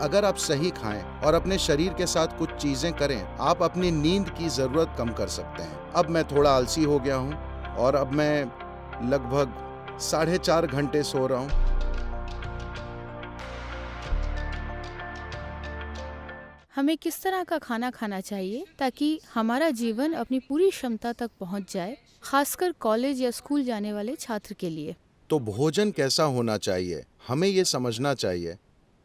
अगर आप सही खाएं और अपने शरीर के साथ कुछ चीजें करें, आप अपनी नींद की जरूरत कम कर सकते हैं। अब मैं थोड़ा आलसी हो गया हूं और अब मैं लगभग 4.5 घंटे सो रहा हूं। हमें किस तरह का खाना खाना चाहिए ताकि हमारा जीवन अपनी पूरी क्षमता तक पहुंच जाए, खासकर कॉलेज या स्कूल जाने वाले छात्र के लिए? तो भोजन कैसा होना चाहिए, हमें ये समझना चाहिए।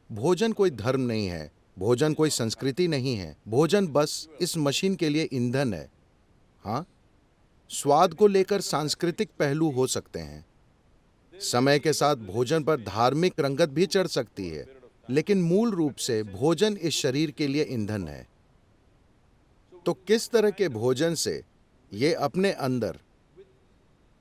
भोजन कोई धर्म नहीं है, भोजन कोई संस्कृति नहीं है, भोजन बस इस मशीन के लिए ईंधन है। हाँ, स्वाद को लेकर सांस्कृतिक पहलू हो सकते हैं। समय के साथ भोजन पर धार्मिक रंगत भी चढ़ सकती है, लेकिन मूल रूप से भोजन इस शरीर के लिए ईंधन है। तो किस तरह के भोजन से ये अपने अंदर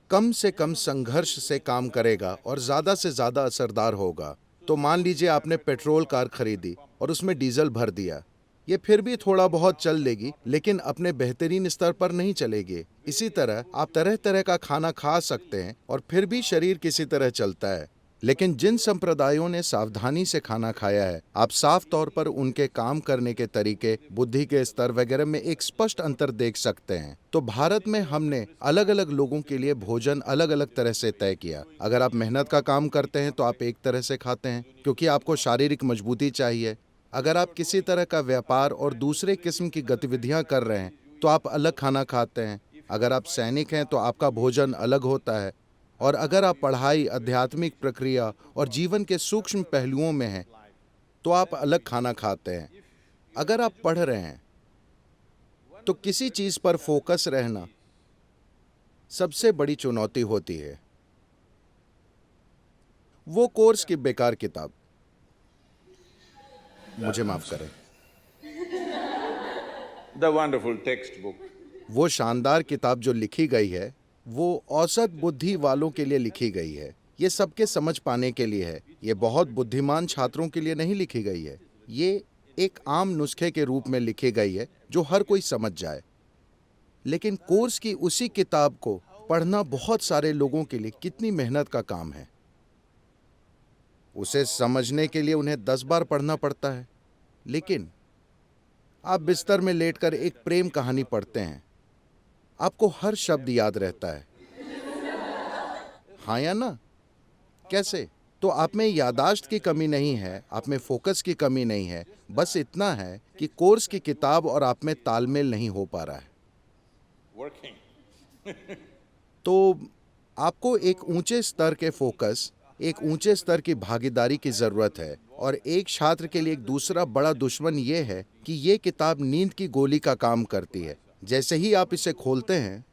कम से कम संघर्ष से काम करेगा और ज्यादा से ज्यादा असरदार होगा? तो मान लीजिए आपने पेट्रोल कार खरीदी और उसमें डीजल भर दिया। ये फिर भी थोड़ा बहुत चल लेगी, लेकिन अपने बेहतरीन स्तर पर नहीं चलेगी। इसी तरह आप तरह तरह का खाना खा सकते हैं और फिर भी शरीर किसी तरह चलता है। लेकिन जिन संप्रदायों ने सावधानी से खाना खाया है, आप साफ तौर पर उनके काम करने के तरीके, बुद्धि के स्तर वगैरह में एक स्पष्ट अंतर देख सकते हैं। तो भारत में हमने अलग अलग लोगों के लिए भोजन अलग अलग तरह से तय किया। अगर आप मेहनत का काम करते हैं तो आप एक तरह से खाते हैं, क्योंकि आपको शारीरिक मजबूती चाहिए। अगर आप किसी तरह का व्यापार और दूसरे किस्म की गतिविधियां कर रहे हैं तो आप अलग खाना खाते हैं। अगर आप सैनिक हैं तो आपका भोजन अलग होता है। और अगर आप पढ़ाई, आध्यात्मिक प्रक्रिया और जीवन के सूक्ष्म पहलुओं में हैं तो आप अलग खाना खाते हैं। अगर आप पढ़ रहे हैं तो किसी चीज पर फोकस रहना सबसे बड़ी चुनौती होती है। वो कोर्स की बेकार किताब, मुझे माफ करें, The wonderful textbook. वो शानदार किताब जो लिखी गई है वो औसत बुद्धि वालों के लिए लिखी गई है। ये सबके समझ पाने के लिए है। ये बहुत बुद्धिमान छात्रों के लिए नहीं लिखी गई है। ये एक आम नुस्खे के रूप में लिखी गई है जो हर कोई समझ जाए। लेकिन कोर्स की उसी किताब को पढ़ना बहुत सारे लोगों के लिए कितनी मेहनत का काम है। उसे समझने के लिए उन्हें 10 बार पढ़ना पड़ता है। लेकिन आप बिस्तर में लेटकर एक प्रेम कहानी पढ़ते हैं, आपको हर शब्द याद रहता है। हाँ या ना? कैसे? तो आप में यादाश्त की कमी नहीं है, आप में फोकस की कमी नहीं है। बस इतना है कि कोर्स की किताब और आप में तालमेल नहीं हो पा रहा है। Working. तो आपको एक ऊंचे स्तर के फोकस, एक ऊंचे स्तर की भागीदारी की जरूरत है। और एक छात्र के लिए एक दूसरा बड़ा दुश्मन ये है कि ये किताब नींद की गोली का काम करती है। जैसे ही आप इसे खोलते हैं,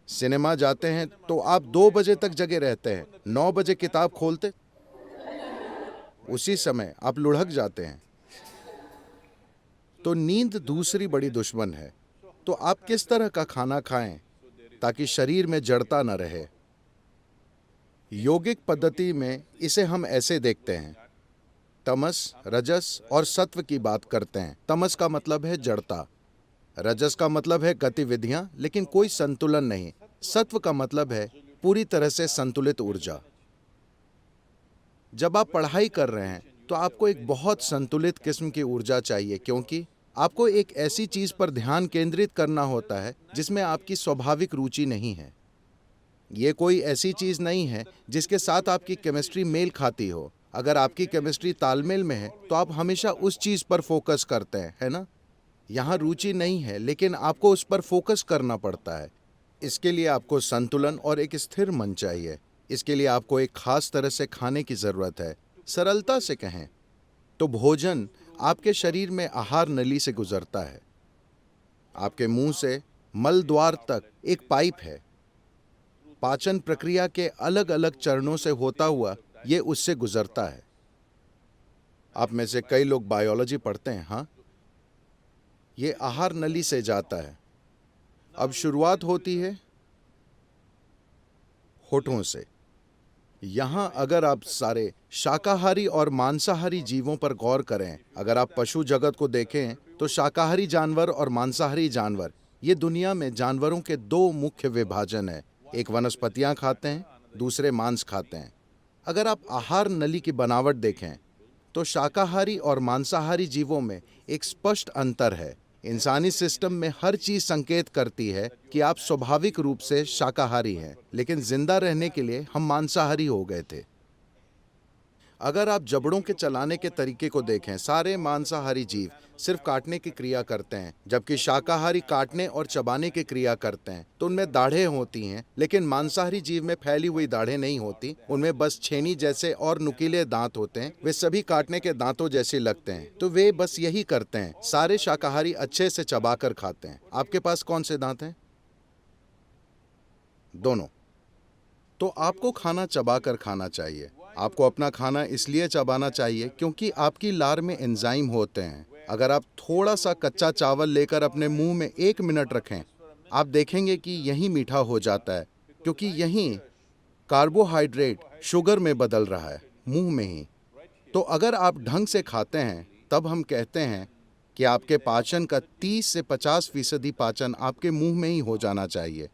सिनेमा जाते हैं तो आप 2 बजे तक जगे रहते हैं। 9 बजे किताब खोलते, उसी समय आप लुढ़क जाते हैं। तो नींद दूसरी बड़ी दुश्मन है। तो आप किस तरह का खाना खाएं ताकि शरीर में जड़ता न रहे? योगिक पद्धति में इसे हम ऐसे देखते हैं। तमस, रजस और सत्व की बात करते हैं। तमस का मतलब है जड़ता, रजस का मतलब है गतिविधियां लेकिन कोई संतुलन नहीं, सत्व का मतलब है पूरी तरह से संतुलित ऊर्जा। जब आप पढ़ाई कर रहे हैं तो आपको एक बहुत संतुलित किस्म की ऊर्जा चाहिए, क्योंकि आपको एक ऐसी चीज पर ध्यान केंद्रित करना होता है जिसमें आपकी स्वाभाविक रुचि नहीं है। ये कोई ऐसी चीज नहीं है जिसके साथ आपकी केमिस्ट्री मेल खाती हो। अगर आपकी केमिस्ट्री तालमेल में है तो आप हमेशा उस चीज पर फोकस करते हैं, है ना? यहाँ रुचि नहीं है लेकिन आपको उस पर फोकस करना पड़ता है। इसके लिए आपको संतुलन और एक स्थिर मन चाहिए। इसके लिए आपको एक खास तरह से खाने की जरूरत है। सरलता से कहें तो भोजन आपके शरीर में आहार नली से गुजरता है। आपके मुंह से मल द्वार तक एक पाइप है। पाचन प्रक्रिया के अलग अलग चरणों से होता हुआ ये उससे गुजरता है। आप में से कई लोग बायोलॉजी पढ़ते हैं, हाँ? ये आहार नली से जाता है। अब शुरुआत होती है होठों से। यहां अगर आप सारे शाकाहारी और मांसाहारी जीवों पर गौर करें, अगर आप पशु जगत को देखें तो शाकाहारी जानवर और मांसाहारी जानवर, ये दुनिया में जानवरों के 2 मुख्य विभाजन है। एक वनस्पतियां खाते हैं, दूसरे मांस खाते हैं। अगर आप आहार नली की बनावट देखें तो शाकाहारी और मांसाहारी जीवों में एक स्पष्ट अंतर है। इंसानी सिस्टम में हर चीज संकेत करती है कि आप स्वाभाविक रूप से शाकाहारी हैं, लेकिन जिंदा रहने के लिए हम मांसाहारी हो गए थे। अगर आप जबड़ों के चलाने के तरीके को देखें, सारे मांसाहारी जीव सिर्फ काटने की क्रिया करते हैं, जबकि शाकाहारी काटने और चबाने की क्रिया करते हैं। तो उनमें दाढ़ें होती हैं, लेकिन मांसाहारी जीव में फैली हुई दाढ़ें नहीं होती। उनमें बस छेनी जैसे और नुकीले दांत होते हैं। वे सभी काटने के दांतों जैसे लगते हैं, तो वे बस यही करते हैं। सारे शाकाहारी अच्छे से चबाकर खाते हैं। आपके पास कौन से दांत हैं? दोनों। तो आपको खाना चबाकर खाना चाहिए। आपको अपना खाना इसलिए चबाना चाहिए क्योंकि आपकी लार में एंजाइम होते हैं। अगर आप थोड़ा सा कच्चा चावल लेकर अपने मुंह में 1 मिनट रखें, आप देखेंगे कि यही मीठा हो जाता है, क्योंकि यही कार्बोहाइड्रेट शुगर में बदल रहा है, मुंह में ही। तो अगर आप ढंग से खाते हैं, तब हम कहते हैं कि आपके पाचन का 30 से 50% पाचन आपके मुंह में ही हो जाना चाहिए।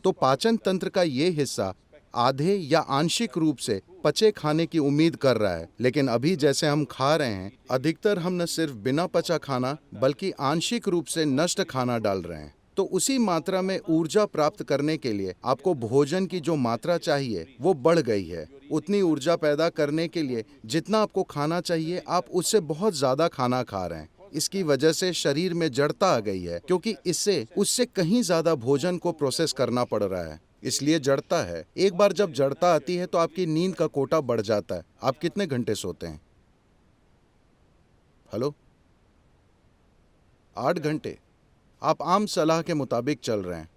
तो पाचन तंत्र का ये हिस्सा आधे या आंशिक रूप से पचे खाने की उम्मीद कर रहा है, लेकिन अभी जैसे हम खा रहे हैं, अधिकतर हम न सिर्फ बिना पचा खाना बल्कि आंशिक रूप से नष्ट खाना डाल रहे हैं। तो उसी मात्रा में ऊर्जा प्राप्त करने के लिए आपको भोजन की जो मात्रा चाहिए वो बढ़ गई है। उतनी ऊर्जा पैदा करने के लिए जितना आपको खाना चाहिए, आप उससे बहुत ज्यादा खाना खा रहे हैं। इसकी वजह से शरीर में जड़ता आ गई है, क्योंकि इससे उससे कहीं ज्यादा भोजन को प्रोसेस करना पड़ रहा है, इसलिए जड़ता है। एक बार जब जड़ता आती है तो आपकी नींद का कोटा बढ़ जाता है। आप कितने घंटे सोते हैं? हेलो? 8 घंटे। आप आम सलाह के मुताबिक चल रहे हैं।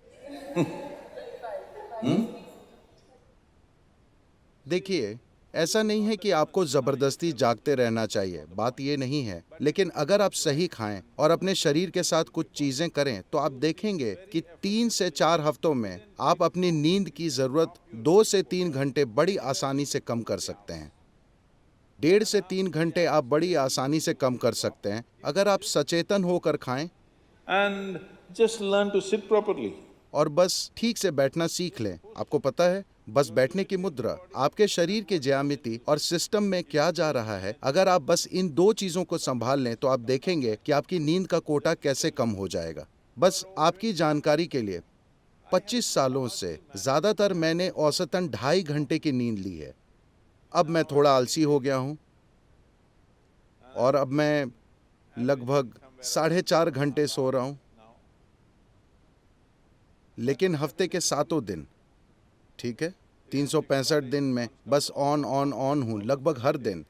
देखिए, ऐसा नहीं है कि आपको जबरदस्ती जागते रहना चाहिए, बात ये नहीं है। लेकिन अगर आप सही खाएं और अपने शरीर के साथ कुछ चीजें करें, तो आप देखेंगे कि 3 से 4 हफ्तों में आप अपनी नींद की जरूरत 2 से 3 घंटे बड़ी आसानी से कम कर सकते हैं। 1.5 से 3 घंटे आप बड़ी आसानी से कम कर सकते हैं, अगर आप सचेतन होकर खाएं and just learn to sit properly. और बस ठीक से बैठना सीख लें। आपको पता है, बस बैठने की मुद्रा, आपके शरीर के ज्यामिति और सिस्टम में क्या जा रहा है, अगर आप बस इन 2 चीजों को संभाल लें, तो आप देखेंगे कि आपकी नींद का कोटा कैसे कम हो जाएगा। बस आपकी जानकारी के लिए, 25 सालों से ज्यादातर मैंने औसतन 2.5 घंटे की नींद ली है। अब मैं थोड़ा आलसी हो गया हूं और अब मैं लगभग 4.5 घंटे सो रहा हूं, लेकिन हफ्ते के 7 दिन, ठीक है, 365 दिन में बस ऑन ऑन ऑन हूं, लगभग हर दिन।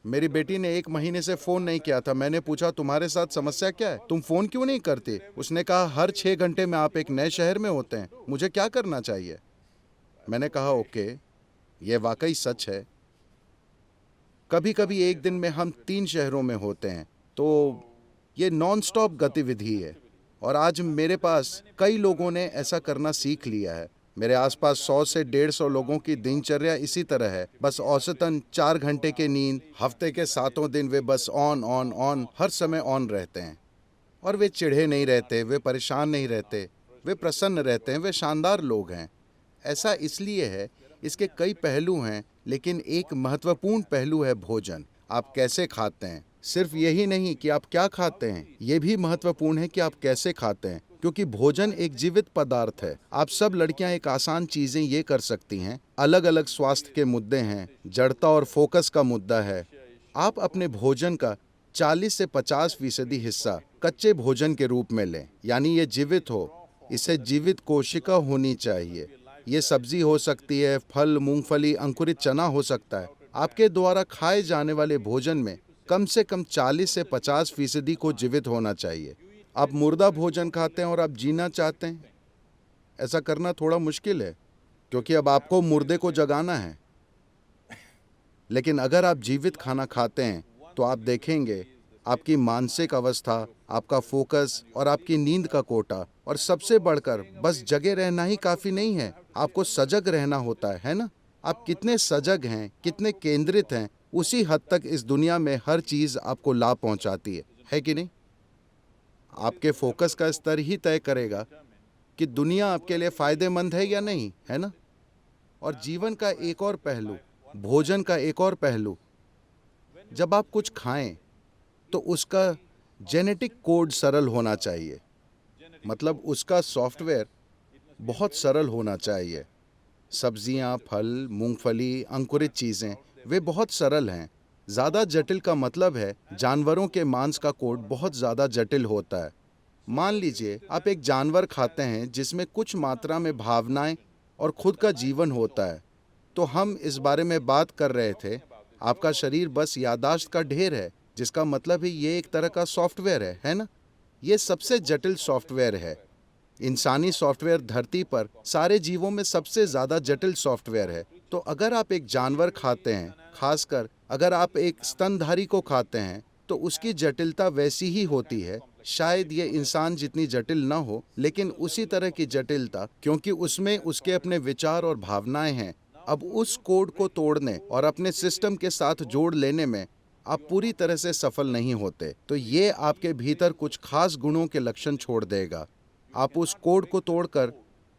मेरी बेटी ने 1 महीने से फोन नहीं किया था। मैंने पूछा, तुम्हारे साथ समस्या क्या है, तुम फोन क्यों नहीं करते? उसने कहा, हर 6 घंटे में आप एक नए शहर में होते हैं, मुझे क्या करना चाहिए? मैंने कहा, ओके, ये वाकई सच है। कभी कभी एक दिन में हम 3 शहरों में होते हैं, तो ये नॉन स्टॉप गतिविधि है। और आज मेरे पास कई लोगों ने ऐसा करना सीख लिया है। मेरे आसपास 100 से 150 लोगों की दिनचर्या इसी तरह है, बस औसतन 4 घंटे की नींद, हफ्ते के 7 दिन वे बस ऑन ऑन ऑन हर समय ऑन रहते हैं। और वे चिढ़े नहीं रहते, वे परेशान नहीं रहते, वे प्रसन्न रहते हैं, वे शानदार लोग हैं। ऐसा इसलिए है, इसके कई पहलू हैं, लेकिन एक महत्वपूर्ण पहलू है भोजन। आप कैसे खाते हैं। सिर्फ यही नहीं कि आप क्या खाते हैं, ये भी महत्वपूर्ण है कि आप कैसे खाते हैं, क्योंकि भोजन एक जीवित पदार्थ है। आप सब लड़कियां एक आसान चीजें ये कर सकती हैं। अलग अलग स्वास्थ्य के मुद्दे हैं, जड़ता और फोकस का मुद्दा है। आप अपने भोजन का 40 से 50% हिस्सा कच्चे भोजन के रूप में लें, यानी ये जीवित हो, इसे जीवित कोशिका होनी चाहिए। ये सब्जी हो सकती है, फल, मूंगफली, अंकुरित चना हो सकता है। आपके द्वारा खाए जाने वाले भोजन में कम से कम 40 से 50% को जीवित होना चाहिए। आप मुर्दा भोजन खाते हैं और आप जीना चाहते हैं, ऐसा करना थोड़ा मुश्किल है, क्योंकि अब आपको मुर्दे को जगाना है। लेकिन अगर आप जीवित खाना खाते हैं, तो आप देखेंगे आपकी मानसिक अवस्था, आपका फोकस और आपकी नींद का कोटा, और सबसे बढ़कर बस जगे रहना ही काफी नहीं है, आपको सजग रहना होता है ना? आप कितने सजग हैं, कितने केंद्रित हैं, उसी हद तक इस दुनिया में हर चीज आपको लाभ पहुंचाती है कि नहीं? आपके फोकस का स्तर ही तय करेगा कि दुनिया आपके लिए फायदेमंद है या नहीं, है ना? और जीवन का एक और पहलू, भोजन का एक और पहलू, जब आप कुछ खाएं तो उसका जेनेटिक कोड सरल होना चाहिए, मतलब उसका सॉफ्टवेयर बहुत सरल होना चाहिए। सब्जियां, फल, मूंगफली, अंकुरित चीज़ें वे बहुत सरल हैं। ज़्यादा जटिल का मतलब है जानवरों के मांस का कोड बहुत ज़्यादा जटिल होता है। मान लीजिए आप एक जानवर खाते हैं जिसमें कुछ मात्रा में भावनाएं और खुद का जीवन होता है। तो हम इस बारे में बात कर रहे थे, आपका शरीर बस याददाश्त का ढेर है, जिसका मतलब है ये एक तरह का सॉफ्टवेयर है ना? ये सबसे जटिल सॉफ्टवेयर है। इंसानी सॉफ्टवेयर धरती पर सारे जीवों में सबसे ज़्यादा जटिल सॉफ्टवेयर है। तो अगर आप एक जानवर खाते हैं, खासकर अगर आप एक स्तनधारी को खाते हैं, तो उसकी जटिलता वैसी ही होती है। शायद ये इंसान जितनी जटिल ना हो, लेकिन उसी तरह की जटिलता, क्योंकि उसमें उसके अपने विचार और भावनाएं हैं। अब उस कोड को तोड़ने और अपने सिस्टम के साथ जोड़ लेने में आप पूरी तरह से सफल नहीं होते। तो ये आपके भीतर कुछ खास गुणों के लक्षण छोड़ देगा। आप उस कोड को तोड़कर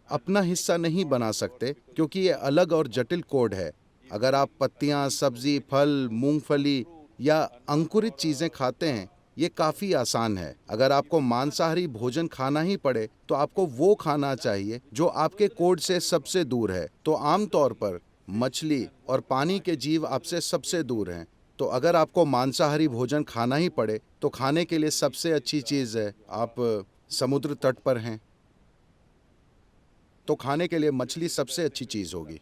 अपना हिस्सा नहीं बना सकते, क्योंकि ये अलग और जटिल कोड है। अगर आप पत्तियां, सब्जी, फल, मूंगफली या अंकुरित चीज़ें खाते हैं, ये काफ़ी आसान है। अगर आपको मांसाहारी भोजन खाना ही पड़े, तो आपको वो खाना चाहिए जो आपके कोड से सबसे दूर है। तो आमतौर पर मछली और पानी के जीव आपसे सबसे दूर हैं। तो अगर आपको मांसाहारी भोजन खाना ही पड़े, तो खाने के लिए सबसे अच्छी चीज़ है, आप समुद्र तट पर हैं, तो खाने के लिए मछली सबसे अच्छी चीज़ होगी।